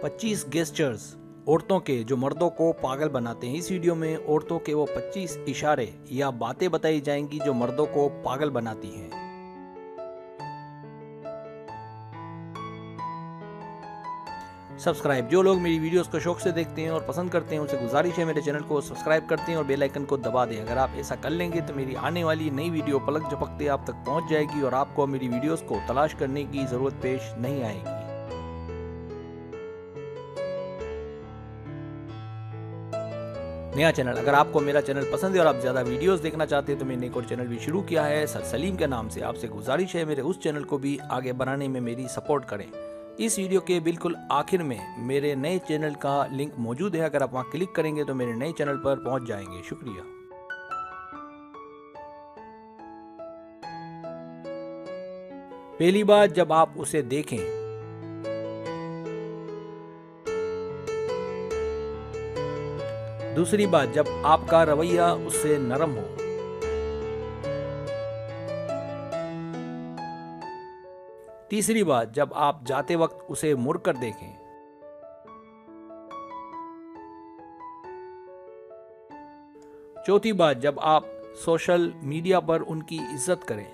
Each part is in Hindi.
25 गेस्चर्स औरतों के जो मर्दों को पागल बनाते हैं। इस वीडियो में औरतों के वो 25 इशारे या बातें बताई जाएंगी जो मर्दों को पागल बनाती हैं। सब्सक्राइब, जो लोग मेरी वीडियोस को शौक से देखते हैं और पसंद करते हैं उनसे गुजारिश है मेरे चैनल को सब्सक्राइब करते हैं और बेल आइकन को दबा दें। अगर आप ऐसा कर लेंगे तो मेरी आने वाली नई वीडियो पलक झपकते आप तक पहुंच जाएगी और आपको मेरी वीडियोस को तलाश करने की जरूरत पेश नहीं आएगी। नया चैनल, अगर आपको मेरा चैनल पसंद है और आप ज़्यादा वीडियोस देखना चाहते हैं तो मैंने एक और चैनल भी शुरू किया है सर सलीम के नाम से। आपसे गुजारिश है मेरे उस चैनल को भी आगे बढ़ाने में मेरी सपोर्ट करें। इस वीडियो के बिल्कुल आखिर में मेरे नए चैनल का लिंक मौजूद है, अगर आप वहां क्लिक करेंगे तो मेरे नए चैनल पर पहुंच जाएंगे। शुक्रिया। पहली बात, जब आप उसे देखें। दूसरी बात, जब आपका रवैया उससे नरम हो। तीसरी बात, जब आप जाते वक्त उसे मुड़कर देखें। चौथी बात, जब आप सोशल मीडिया पर उनकी इज्जत करें।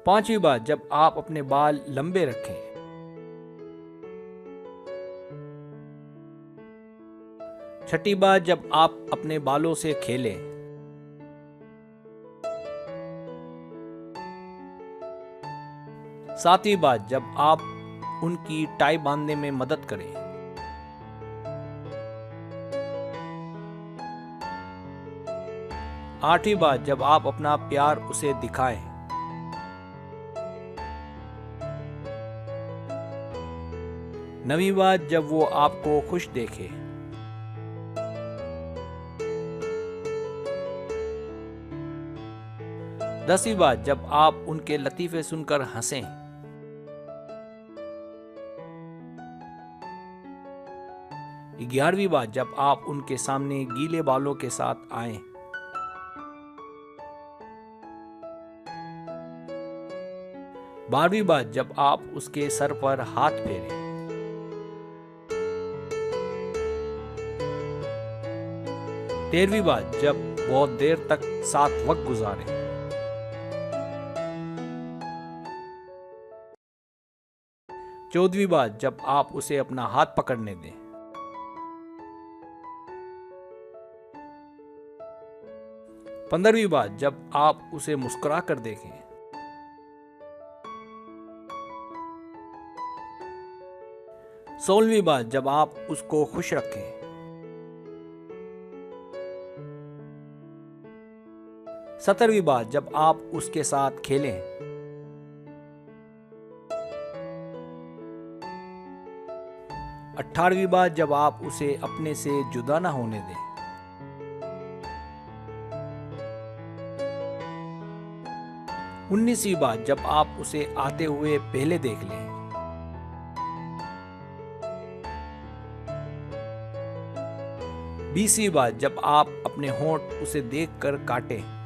पांचवी बात, जब आप अपने बाल लंबे रखें। छठी बात, जब आप अपने बालों से खेलें। सातवीं बात, जब आप उनकी टाई बांधने में मदद करें। आठवीं बात, जब आप अपना प्यार उसे दिखाएं। नवीं बात, जब वो आपको खुश देखे। दसवीं बात, जब आप उनके लतीफे सुनकर हंसें। 11वीं बात, जब आप उनके सामने गीले बालों के साथ आएं। 12वीं बात, जब आप उसके सर पर हाथ फेरें। 13वीं बात, जब बहुत देर तक साथ वक्त गुजारें। 14वीं बात, जब आप उसे अपना हाथ पकड़ने दें। 15वीं बात, जब आप उसे मुस्कुरा कर देखें। 16वीं बात, जब आप उसको खुश रखें। 17वीं बात, जब आप उसके साथ खेलें। 18वीं बात, जब आप उसे अपने से जुदा ना होने दें। 19वीं बात, जब आप उसे आते हुए पहले देख लें। 20वीं बात, जब आप अपने होंठ उसे देखकर काटें।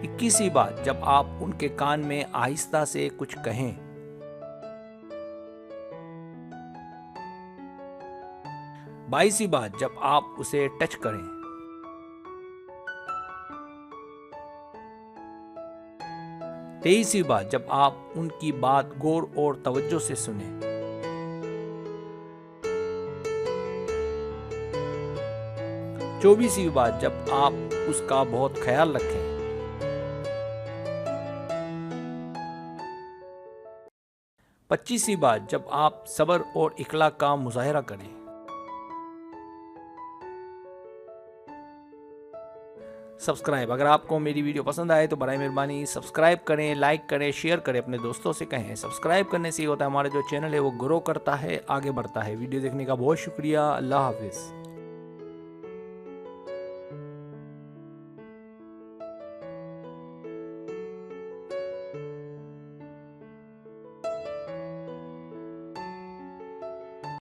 21वीं बात, जब आप उनके कान में आहिस्ता से कुछ कहें। 22वीं बात, जब आप उसे टच करें। 23वीं बात, जब आप उनकी बात गौर और तवज्जो से सुनें। 24वीं बात, जब आप उसका बहुत ख्याल रखें। 25वीं बात, जब आप सब्र और इखलाक का मुजाहिरा करें। 'सब्सक्राइब', अगर आपको मेरी वीडियो पसंद आए तो बराए मेहरबानी सब्सक्राइब करें, लाइक करें, शेयर करें, अपने दोस्तों से कहें। सब्सक्राइब करने से ये होता है हमारा जो चैनल है वो ग्रो करता है, आगे बढ़ता है। वीडियो देखने का बहुत शुक्रिया। अल्लाह हाफिज़।